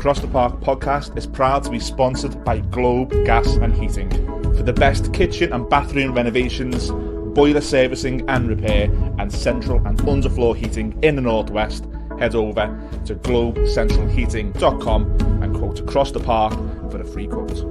Across the Park podcast is proud to be sponsored by Globe Gas and Heating. For the best kitchen and bathroom renovations, boiler servicing and repair, and central and underfloor heating in the Northwest, head over to globecentralheating.com and quote Across the Park for a free quote.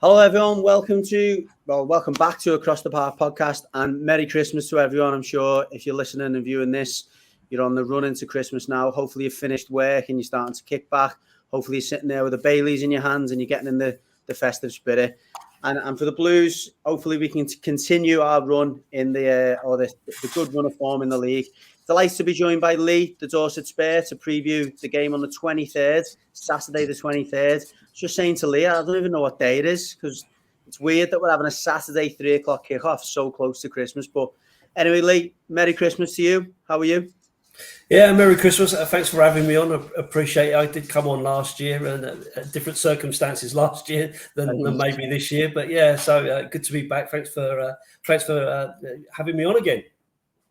Hello everyone, welcome back to Across the Park podcast, and Merry Christmas to everyone. I'm sure if you're listening and viewing this, you're on the run into Christmas now. Hopefully you've finished work and you're starting to kick back. Hopefully you're sitting there with the Baileys in your hands and you're getting in the festive spirit. And for the Blues, hopefully we can continue our run in the good run of form in the league. Delighted to be joined by Lee, the Dorset Spur, to preview the game on the 23rd, Saturday the 23rd. Just saying to Lee, I don't even know what day it is, because it's weird that we're having a Saturday 3 o'clock kickoff so close to Christmas. But anyway, Lee, Merry Christmas to you. How are you? Yeah, Merry Christmas. Thanks for having me on. I appreciate it. I did come on last year and different circumstances last year than maybe this year. But yeah, so good to be back. Thanks for having me on again.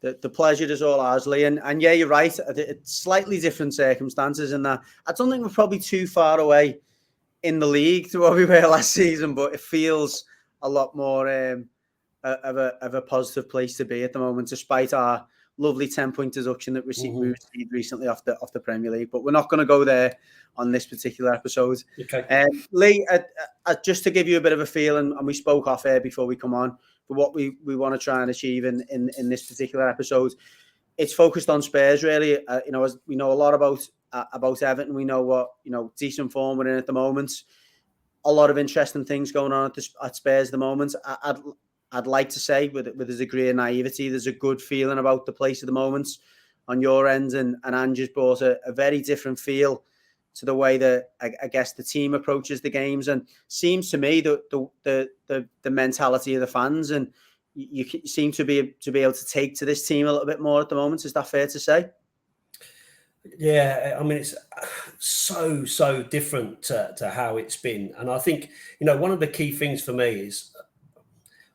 The pleasure is all ours, Lee. And yeah, you're right. It's slightly different circumstances in that I don't think we're probably too far away in the league to what we were last season, but it feels a lot more of a positive place to be at the moment, despite our lovely 10-point deduction that we received recently off the Premier League. But we're not going to go there on this particular episode. Okay. Lee, just to give you a bit of a feel, and we spoke off air before we come on, for what we want to try and achieve in this particular episode, it's focused on Spurs really. As we know a lot about Everton, we know what decent form we're in at the moment. A lot of interesting things going on at Spurs at the moment. I'd like to say with a degree of naivety, there's a good feeling about the place at the moment on your end, and Ange has brought a very different feel to the way that I guess the team approaches the games, and seems to me that the mentality of the fans, and you seem to be able to take to this team a little bit more at the moment. Is that fair to say? Yeah, I mean, it's so different to how it's been. And I think, one of the key things for me is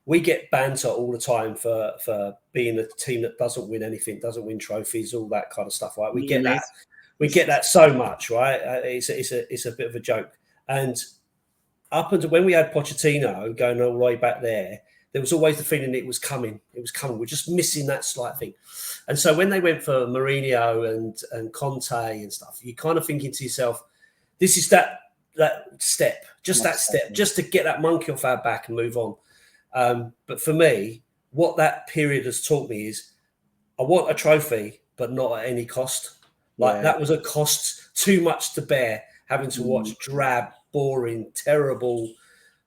we get banter all the time for being a team that doesn't win anything, doesn't win trophies, all that kind of stuff, right? We get that. We get that so much, right? It's a bit of a joke. And up until when we had Pochettino going all the way back there was always the feeling it was coming. It was coming. We're just missing that slight thing. And so when they went for Mourinho and Conte and stuff, you're kind of thinking to yourself, this is that step, just to get that monkey off our back and move on. But for me, what that period has taught me is I want a trophy, but not at any cost. That was a cost too much to bear, having to watch drab, boring, terrible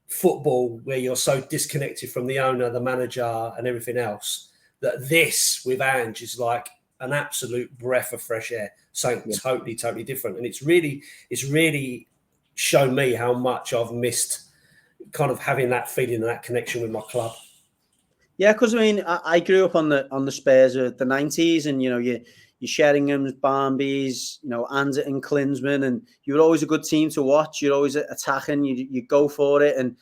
football where you're so disconnected from the owner, the manager and everything else, that this with Ange is like an absolute breath of fresh air, something totally different. And it's really shown me how much I've missed kind of having that feeling and that connection with my club. Yeah, because I mean, I grew up on the Spurs of the 90s, and your Sheringham's, Barnby's, Anze and Klinsmann, and you were always a good team to watch. You're always attacking. You go for it, and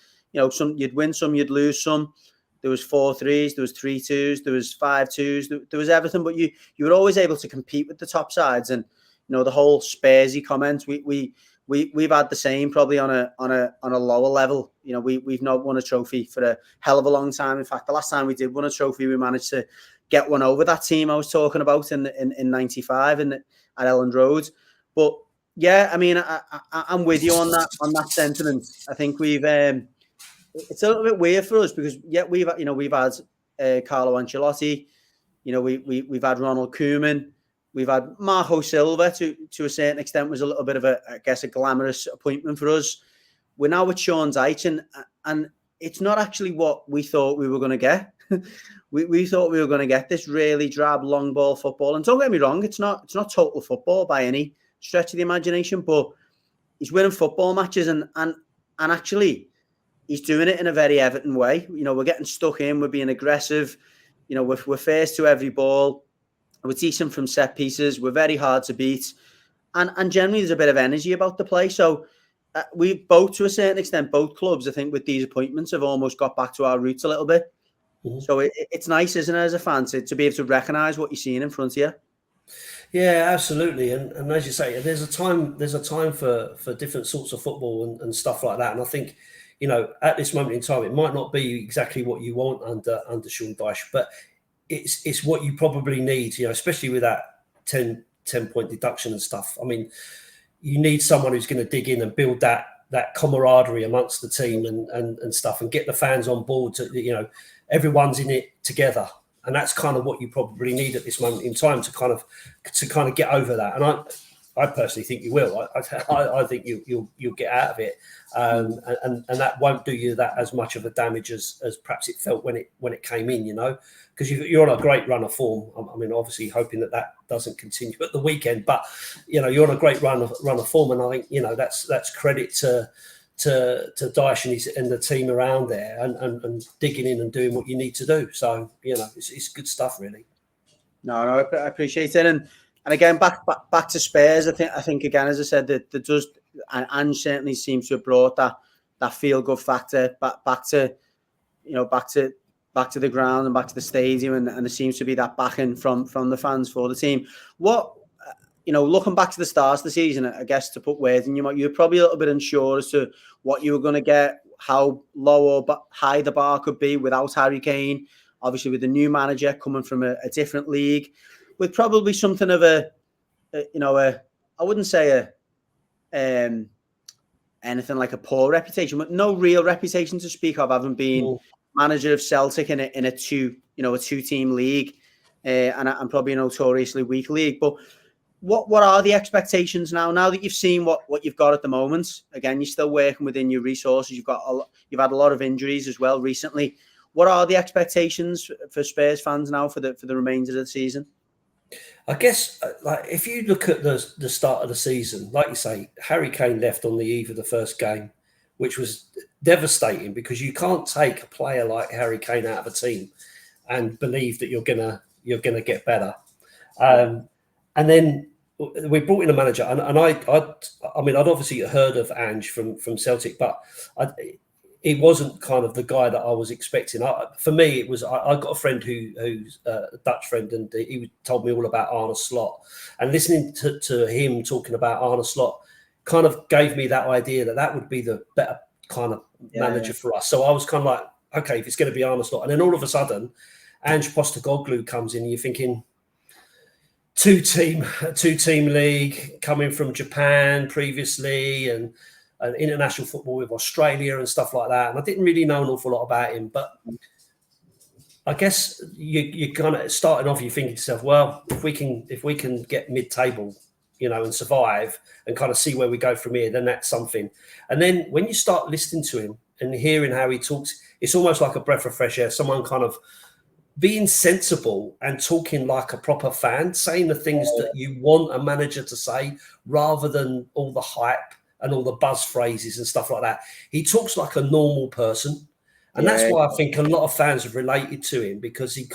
some you'd win some, you'd lose some. There was 4-3s, there was 3-2s, there was 5-2s, there was everything. But you were always able to compete with the top sides, and the whole Spursy comment. We've had the same probably on a lower level. We've not won a trophy for a hell of a long time. In fact, the last time we did win a trophy, we managed to get one over that team I was talking about in 95 at Elland Road. But yeah, I mean, I'm with you on that sentiment. I think we've it's a little bit weird for us because we've had Carlo Ancelotti, we've had Ronald Koeman, we've had Marco Silva to a certain extent was a little bit of a glamorous appointment for us. We're now with Sean Dyche, and it's not actually what we thought we were going to get. We thought we were going to get this really drab long ball football, and don't get me wrong, it's not total football by any stretch of the imagination, but he's winning football matches, and actually he's doing it in a very Everton way. We're getting stuck in, we're being aggressive, we're first to every ball, we're decent from set pieces, we're very hard to beat, and generally there's a bit of energy about the play. So we both, to a certain extent, both clubs, I think, with these appointments, have almost got back to our roots a little bit. Mm-hmm. So it's nice, isn't it, as a fan, to be able to recognise what you're seeing in front of you. Yeah, absolutely. And as you say, there's a time for different sorts of football and stuff like that. And I think, at this moment in time, it might not be exactly what you want under Sean Dyche, but it's what you probably need, especially with that 10-point deduction and stuff. I mean, you need someone who's going to dig in and build that camaraderie amongst the team and stuff, and get the fans on board to, everyone's in it together. And that's kind of what you probably need at this moment in time to kind of get over that. And I personally think you will. I think you'll get out of it, and that won't do you that as much of a damage as perhaps it felt when it came in. Because you're on a great run of form. I mean, obviously hoping that doesn't continue at the weekend, but you're on a great run of form, and I think that's credit to Dyche and the team around there, and digging in and doing what you need to do. So it's good stuff, really. No, I appreciate it, and again back to Spurs. I think again, as I said, that does, and Ange certainly seems to have brought that feel good factor back to the ground and back to the stadium, and there seems to be that backing from the fans for the team. What, looking back to the start of the season, I guess, to put words in your mouth, you were probably a little bit unsure as to what you were going to get, how low or high the bar could be without Harry Kane. Obviously, with the new manager coming from a different league, with probably something of I wouldn't say anything like a poor reputation, but no real reputation to speak of, having been manager of Celtic in a two-team league, and probably a notoriously weak league. But what are the expectations now that you've seen what you've got at the moment? Again, you're still working within your resources. You've had a lot of injuries as well recently. What are the expectations for Spurs fans now for the remainder of the season? I guess, if you look at the start of the season, like you say, Harry Kane left on the eve of the first game, which was devastating, because you can't take a player like Harry Kane out of a team and believe that you're gonna get better. And then we brought in a manager, and I'd obviously heard of Ange from Celtic, but he wasn't kind of the guy that I was expecting. For me, it was, I got a friend who's a Dutch friend, and he told me all about Arne Slot, and listening to him talking about Arne Slot kind of gave me that idea that would be the better kind of manager for us. So I was kind of like, okay, if it's going to be Arne Slot, and then all of a sudden, Ange Postecoglou comes in, and you're thinking, two-team league, coming from Japan previously, and international football with Australia and stuff like that. And I didn't really know an awful lot about him, but I guess you kind of starting off, you're thinking to yourself, well, if we can get mid-table, and survive and kind of see where we go from here, then that's something. And then when you start listening to him and hearing how he talks, it's almost like a breath of fresh air. Someone kind of being sensible and talking like a proper fan, saying the things that you want a manager to say, rather than all the hype and all the buzz phrases and stuff like that. He talks like a normal person. And that's why I think a lot of fans have related to him, because he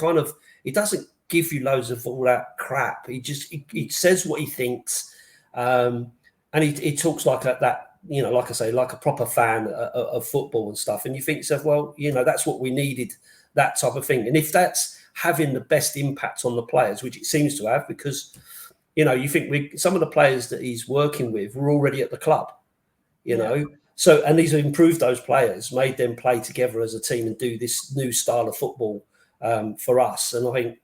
doesn't give you loads of all that crap. He says what he thinks. And he talks like that, like I say, like a proper fan of football and stuff. And you think to yourself, well, that's what we needed, that type of thing. And if that's having the best impact on the players, which it seems to have, because you think some of the players that he's working with were already at the club, so, and he's improved those players, made them play together as a team and do this new style of football for us. And I think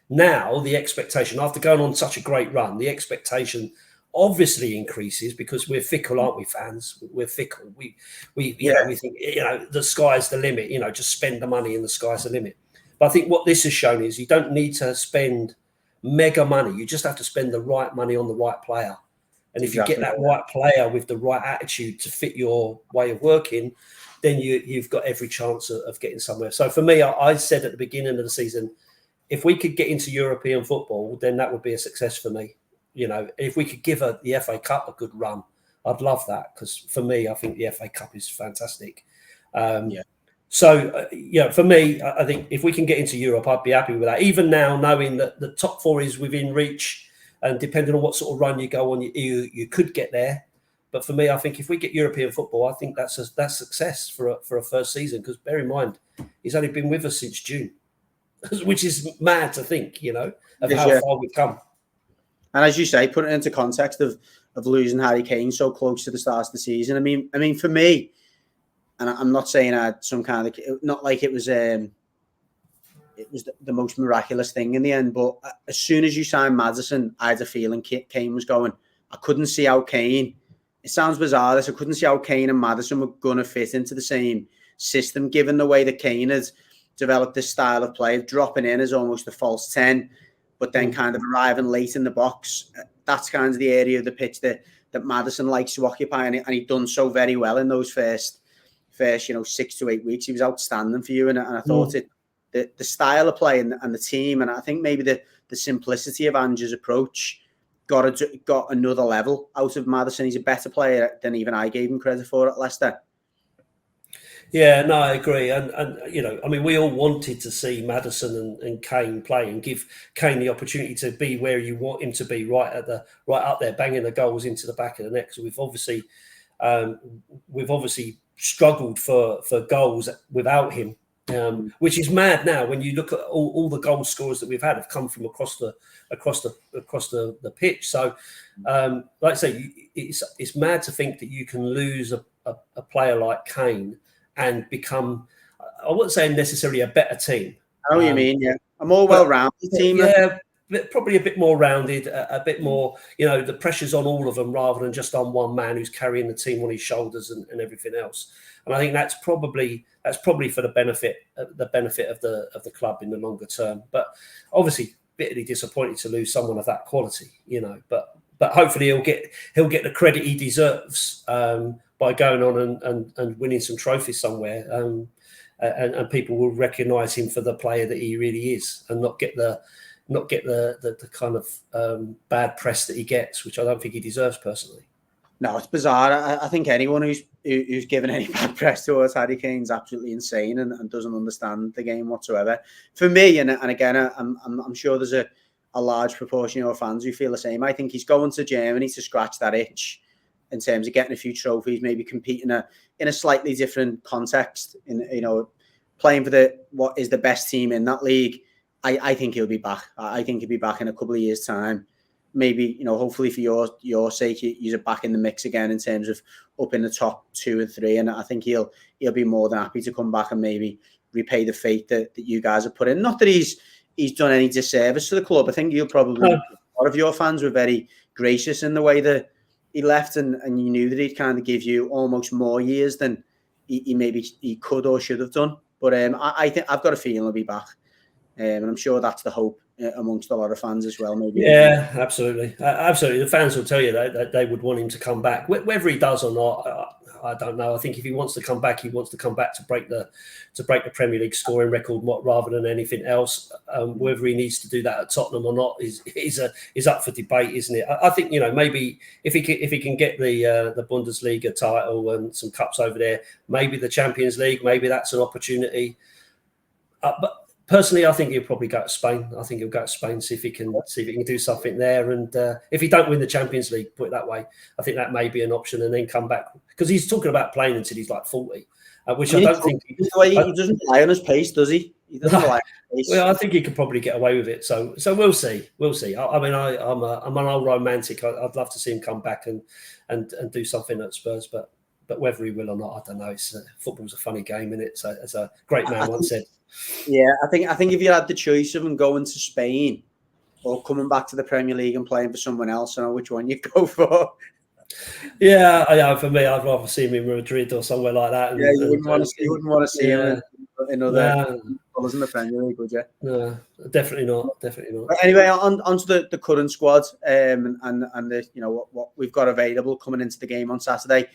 now the expectation, after going on such a great run, the expectation obviously increases, because we're fickle, aren't we, fans? We're fickle. We think, the sky's the limit, just spend the money and the sky's the limit. But I think what this has shown is you don't need to spend mega money. You just have to spend the right money on the right player. And if you get that right player with the right attitude to fit your way of working, then you've got every chance of getting somewhere. So for me, I said at the beginning of the season, if we could get into European football, then that would be a success for me. If we could give the FA Cup a good run, I'd love that, because for me, I think the FA Cup is fantastic. So, for me, I think if we can get into Europe, I'd be happy with that. Even now, knowing that the top four is within reach, and depending on what sort of run you go on, you could get there. But for me, I think if we get European football, I think that's success for a first season. Because bear in mind, he's only been with us since June, which is mad to think, of how far we've come. And as you say, put it into context of losing Harry Kane so close to the start of the season. I mean, for me, and I'm not saying I had some kind of, not like it was the most miraculous thing in the end, but as soon as you signed Maddison, I had a feeling Kane was going. I couldn't see how Kane, it sounds bizarre, I couldn't see how Kane and Maddison were going to fit into the same system, given the way that Kane has developed this style of play, dropping in as almost a false 10, but then kind of arriving late in the box. That's kind of the area of the pitch that Maddison likes to occupy, and he'd done so very well in those first 6 to 8 weeks. He was outstanding for you, and I thought the style of play and the team, and I think maybe the simplicity of Ange's approach got another level out of Maddison. He's a better player than even I gave him credit for at Leicester. Yeah, no, I agree. And I mean, we all wanted to see Maddison and Kane play and give Kane the opportunity to be where you want him to be, right up there, banging the goals into the back of the net. So we've obviously struggled for goals without him, which is mad now when you look at all the goal scorers that we've had have come from across the pitch. So, like I say, it's mad to think that you can lose a player like Kane and become, I wouldn't say necessarily a better team. I know what you mean, yeah. A more well-rounded team. Yeah, probably a bit more rounded, a bit more, the pressure's on all of them rather than just on one man who's carrying the team on his shoulders and everything else. And I think that's probably for the benefit of the club in the longer term. But obviously, bitterly disappointed to lose someone of that quality, But hopefully he'll get the credit he deserves by going on and winning some trophies somewhere, and people will recognise him for the player that he really is, and not get the kind of bad press that he gets, which I don't think he deserves personally. No, it's bizarre. I think anyone who's given any bad press towards Harry Kane's absolutely insane and doesn't understand the game whatsoever. For me, and again, I'm sure there's a large proportion of your fans who feel the same. I think he's going to Germany to scratch that itch in terms of getting a few trophies, maybe competing in a slightly different context, playing for what is the best team in that league. I think he'll be back. I think he'll be back in a couple of years' time. Maybe, hopefully for your sake, he's back in the mix again in terms of up in the top 2 and 3. And I think he'll be more than happy to come back and maybe repay the faith that you guys have put in. Not that he's done any disservice to the club. I think you'll probably, a lot of your fans were very gracious in the way that he left, and you knew that he'd kind of give you almost more years than he could or should have done. But I think I've got a feeling he'll be back, and I'm sure that's the hope amongst a lot of fans as well. Maybe. Yeah, absolutely. The fans will tell you that they would want him to come back. Whether he does or not, I don't know. I think if he wants to come back, he wants to come back to break the Premier League scoring record rather than anything else. Whether he needs to do that at Tottenham or not is up for debate, isn't it? I think maybe if he can get the Bundesliga title and some cups over there, maybe the Champions League, maybe that's an opportunity. But personally, I think he'll probably go to Spain. I think he'll go to Spain, see if he can do something there. And if he don't win the Champions League, put it that way, I think that may be an option, and then come back, because he's talking about playing until he's like 40, which I don't think he doesn't rely on his pace, does he? He doesn't rely on his pace. Well, I think he could probably get away with it. So we'll see. We'll see. I mean, I'm an old romantic. I'd love to see him come back and do something at Spurs, but whether he will or not, I don't know. Football's a funny game, isn't it? So, as a great man once said. Yeah, I think if you had the choice of him going to Spain or coming back to the Premier League and playing for someone else, I know which one you'd go for. Yeah, for me, I'd rather see him in Madrid or somewhere like that. You wouldn't want to see him in other colours in the Premier League, would you? No, definitely not. But anyway, onto the current squad, and the what we've got available coming into the game on Saturday.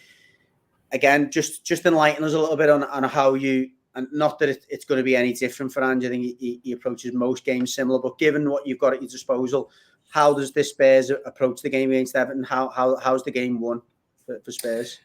Again, just enlighten us a little bit on how you. And not that it's going to be any different for Ange. I think he approaches most games similar. But given what you've got at your disposal, how does this Spurs approach the game against Everton? How's the game won for Spurs?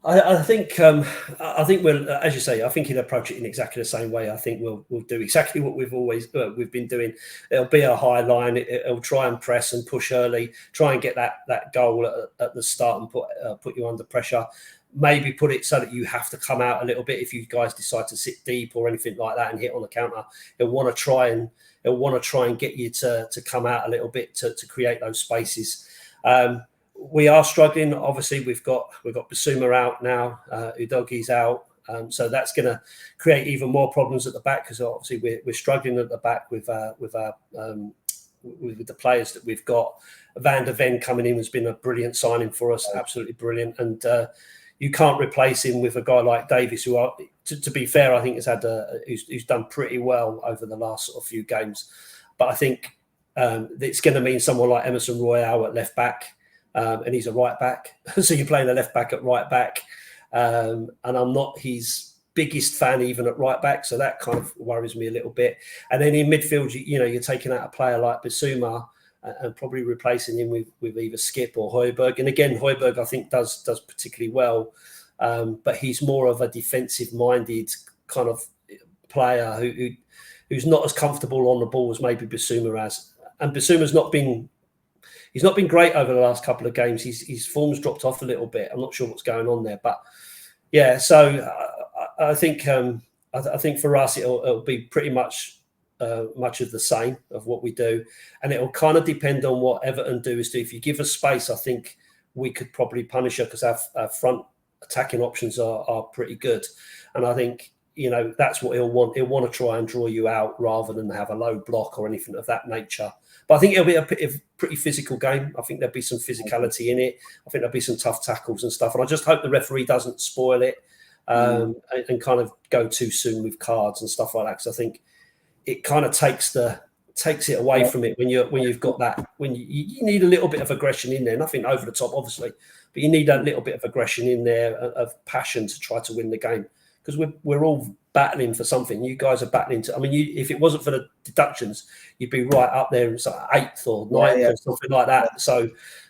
I think we'll, as you say, I think he'll approach it in exactly the same way. I think we'll do exactly what we've been doing. It'll be a high line. It'll try and press and push early, try and get that goal at the start and put you under pressure. Maybe put it so that you have to come out a little bit if you guys decide to sit deep or anything like that and hit on the counter. He'll want to try and get you to come out a little bit to create those spaces. We are struggling. Obviously, we've got Bissouma out now. Udogi's out, so that's going to create even more problems at the back because obviously we're struggling at the back with the players that we've got. Van der Ven coming in has been a brilliant signing for us, absolutely brilliant, and you can't replace him with a guy like Davies, who, to be fair, I think has had who's done pretty well over the last sort of few games. But I think it's going to mean someone like Emerson Royale at left back. And he's a right back, so you're playing a left back at right back, and I'm not his biggest fan even at right back, so that kind of worries me a little bit. And then in midfield, you're taking out a player like Bissouma and probably replacing him with either Skip or Højbjerg. And again, Højbjerg I think does particularly well, but he's more of a defensive-minded kind of player who's not as comfortable on the ball as maybe Bissouma has. And Bissouma's not been. He's not been great over the last couple of games. His form's dropped off a little bit. I'm not sure what's going on there, but yeah. So I think for us it'll be pretty much of the same of what we do, and it'll kind of depend on what Everton do. If you give us space, I think we could probably punish her because our front attacking options are pretty good, and I think that's what he'll want. He'll want to try and draw you out rather than have a low block or anything of that nature. But I think it'll be a pretty physical game. I think there'll be some physicality in it. I think there'll be some tough tackles and stuff. And I just hope the referee doesn't spoil it and kind of go too soon with cards and stuff like that. Because I think it kind of takes it away from it when you've got that. When you need a little bit of aggression in there. Nothing over the top, obviously, but you need that little bit of aggression in there of passion to try to win the game. Because we're all battling for something. You guys are battling to. I mean, if it wasn't for the deductions, you'd be right up there in sort of 8th or 9th or something like that. So,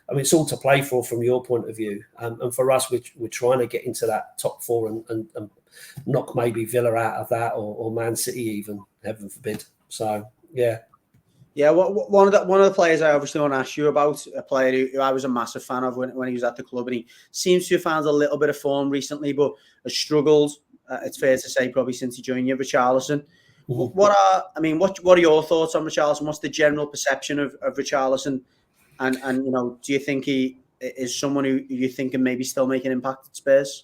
I mean, it's all to play for from your point of view. And for us, we're trying to get into that top 4 and knock maybe Villa out of that or Man City even, heaven forbid. So, yeah. Yeah, one of the players I obviously want to ask you about, a player who I was a massive fan of when he was at the club, and he seems to have found a little bit of form recently, but has struggled. It's fair to say probably since he joined you, Richarlison. Mm-hmm. What are your thoughts on Richarlison? What's the general perception of Richarlison? And do you think he is someone who you think can maybe still make an impact at Spurs?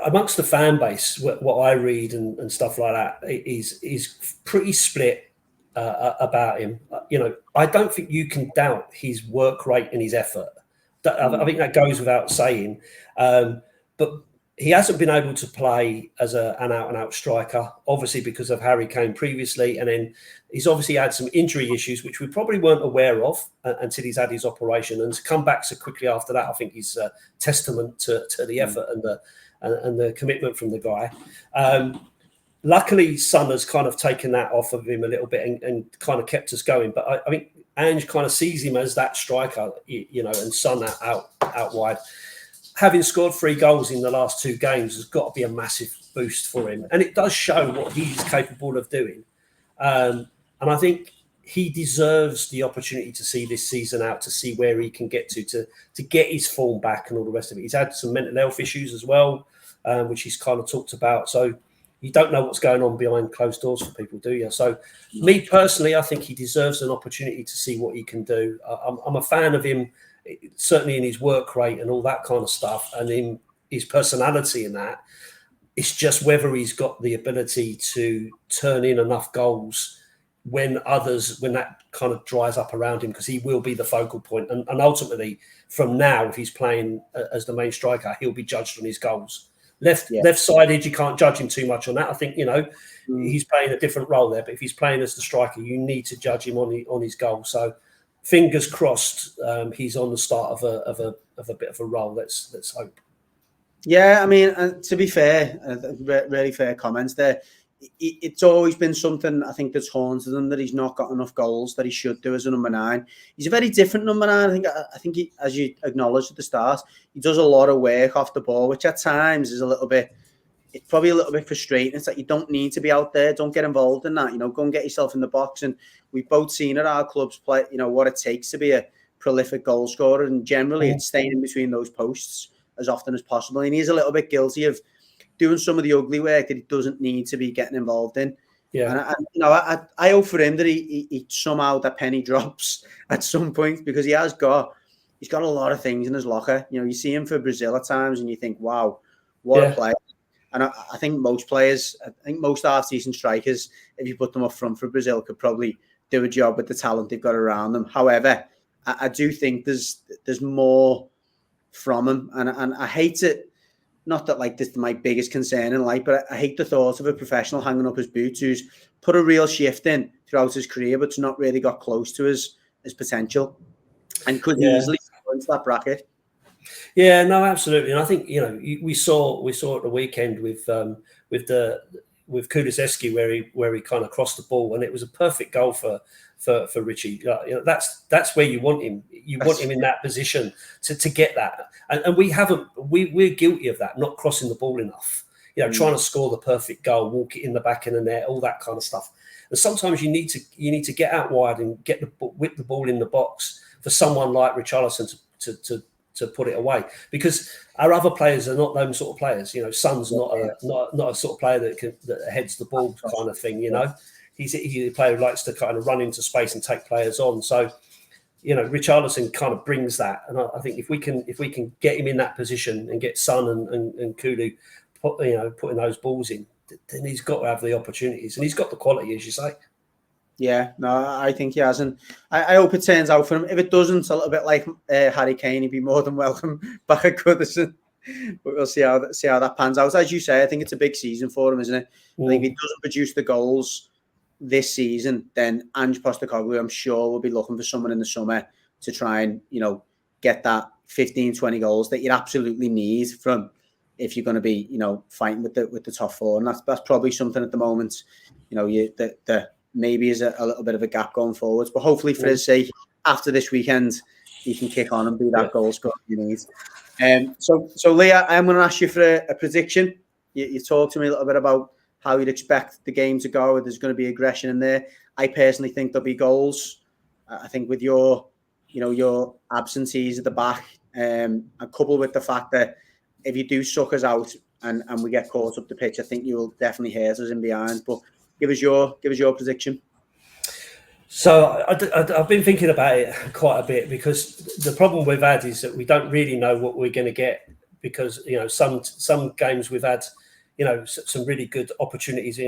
Amongst the fan base, what I read and stuff like that is pretty split about him. I don't think you can doubt his work rate and his effort. I think that goes without saying. But he hasn't been able to play as an out-and-out striker, obviously because of Harry Kane previously. And then he's obviously had some injury issues, which we probably weren't aware of until he's had his operation. And to come back so quickly after that, I think is a testament to the effort and the commitment from the guy. Luckily, Son has kind of taken that off of him a little bit and kind of kept us going. But I think Ange kind of sees him as that striker, and Son out wide. Having scored 3 goals in the last 2 games has got to be a massive boost for him. And it does show what he's capable of doing. And I think he deserves the opportunity to see this season out, to see where he can get to get his form back and all the rest of it. He's had some mental health issues as well, which he's kind of talked about. So you don't know what's going on behind closed doors for people, do you? So me personally, I think he deserves an opportunity to see what he can do. I'm a fan of him, certainly in his work rate and all that kind of stuff, and in his personality in that. It's just whether he's got the ability to turn in enough goals when that kind of dries up around him, because he will be the focal point. And ultimately, from now, if he's playing as the main striker, he'll be judged on his goals. Left-sided, you can't judge him too much on that. I think, he's playing a different role there. But if he's playing as the striker, you need to judge him on his goal. So fingers crossed, he's on the start of a bit of a role. Let's hope. Yeah, I mean, to be fair, really fair comments there. it's always been something I think that's haunted him, that he's not got enough goals that he should do as a number 9. He's a very different number 9. I think he, as you acknowledged at the start, he does a lot of work off the ball, which at times is it's probably a little bit frustrating. It's like you don't need to be out there. Don't get involved in that. Go and get yourself in the box. And we've both seen at our clubs play, what it takes to be a prolific goal scorer. And generally, it's staying in between those posts as often as possible. And he's a little bit guilty of doing some of the ugly work that he doesn't need to be getting involved in. Yeah. And I hope for him that he somehow that penny drops at some point, because he's got a lot of things in his locker. You see him for Brazil at times and you think, wow, what a player. And I think most half-decent strikers, if you put them up front for Brazil, could probably do a job with the talent they've got around them. However, I do think there's more from him. And I hate it. Not that this is my biggest concern in life, but I hate the thought of a professional hanging up his boots who's put a real shift in throughout his career, but's not really got close to his potential and could easily go into that bracket. Yeah, no, absolutely. And I think, we saw at the weekend with Kulusevski where he kind of crossed the ball, and it was a perfect goal for Richie. That's where you want him. You want him in that position to get that. And we're guilty of that, not crossing the ball enough. Trying to score the perfect goal, walk it in the back of the net, all that kind of stuff. And sometimes you need to get out wide and whip the ball in the box for someone like Richarlison to put it away, because our other players are not those sort of players. Son's not a sort of player that heads the ball kind of thing. He's a player who likes to kind of run into space and take players on. So, Richarlison kind of brings that, and I think if we can get him in that position and get Son and Kulu, putting those balls in, then he's got to have the opportunities, and he's got the quality, as you say. Yeah, no, I think he has, and I hope it turns out for him. If it doesn't, a little bit like Harry Kane, he'd be more than welcome back at Goodison. But we'll see how that pans out. As you say, I think it's a big season for him, isn't it? I think if he doesn't produce the goals this season, then Ange Postecoglou, I'm sure, will be looking for someone in the summer to try and get that 15, 20 goals that you absolutely need from if you're going to be fighting with the top 4. And that's probably something at the moment. Maybe is a little bit of a gap going forwards, but hopefully for his sake, after this weekend, he can kick on and be that goal scorer you need. So Leah, I'm going to ask you for a prediction. You talked to me a little bit about how you'd expect the game to go. There's going to be aggression in there. I personally think there'll be goals. I think with your absentees at the back, and coupled with the fact that if you do suck us out and we get caught up the pitch, I think you will definitely hurt us in behind. But Give us your prediction. So I've been thinking about it quite a bit, because the problem we've had is that we don't really know what we're going to get, because some games we've had some really good opportunities.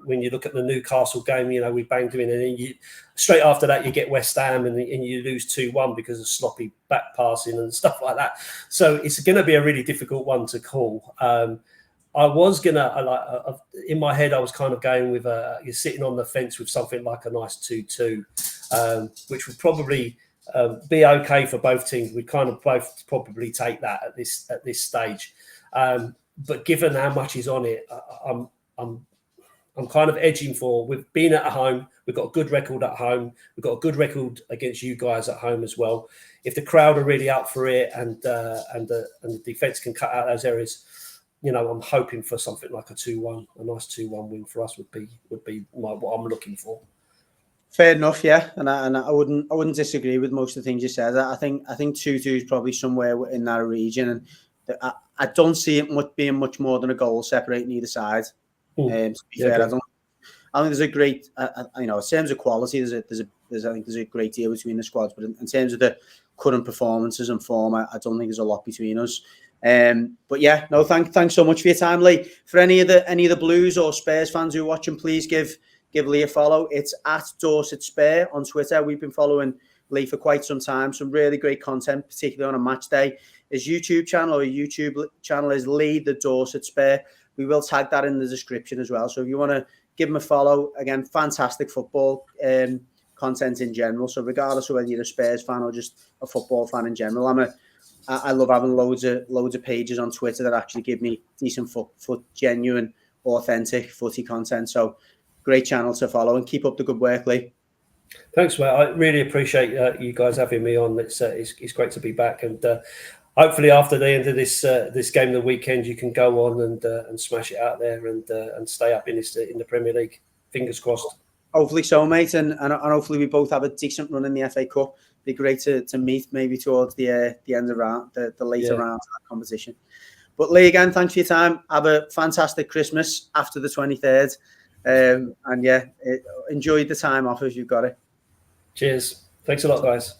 When you look at the Newcastle game, we banged them in, and then straight after that you get West Ham and you lose 2-1 because of sloppy back passing and stuff like that. So it's going to be a really difficult one to call. I was gonna in my head. I was kind of going with you're sitting on the fence with something like a nice 2-2, which would probably be okay for both teams. We'd kind of both probably take that at this stage. But given how much is on it, I'm kind of edging for. We've been at home. We've got a good record at home. We've got a good record against you guys at home as well. If the crowd are really up for it and the defence can cut out those areas, I'm hoping for something like a 2-1, a nice 2-1 win for us would be what I'm looking for. Fair enough, yeah, and I wouldn't disagree with most of the things you said. I think 2-2 is probably somewhere in that region, and I don't see it being much more than a goal separating either side. To be fair, I think there's a great, in terms of quality, there's a great deal between the squads, but in terms of the current performances and form, I don't think there's a lot between us. But yeah, no, thanks so much for your time, Lee. For any of the Blues or Spurs fans who are watching, please give Lee a follow. It's at Dorset Spur on Twitter. We've been following Lee for quite some time. Some really great content, particularly on a match day. His YouTube channel is Lee the Dorset Spur. We will tag that in the description as well. So if you want to give him a follow, again, fantastic football content in general. So regardless of whether you're a Spurs fan or just a football fan in general, I love having loads of pages on Twitter that actually give me decent genuine authentic footy content. So great channel to follow, and keep up the good work, Lee. Thanks, mate. I really appreciate you guys having me on. It's great to be back, and hopefully after the end of this game of the weekend, you can go on and smash it out there and stay up in the Premier League. Fingers crossed. Hopefully so, mate, and hopefully we both have a decent run in the FA Cup. Be great to meet maybe towards the end of the later round of that competition. But Lee, again, thanks for your time. Have a fantastic Christmas after the 23rd. And yeah, enjoy the time off if you've got it. Cheers. Thanks a lot, guys.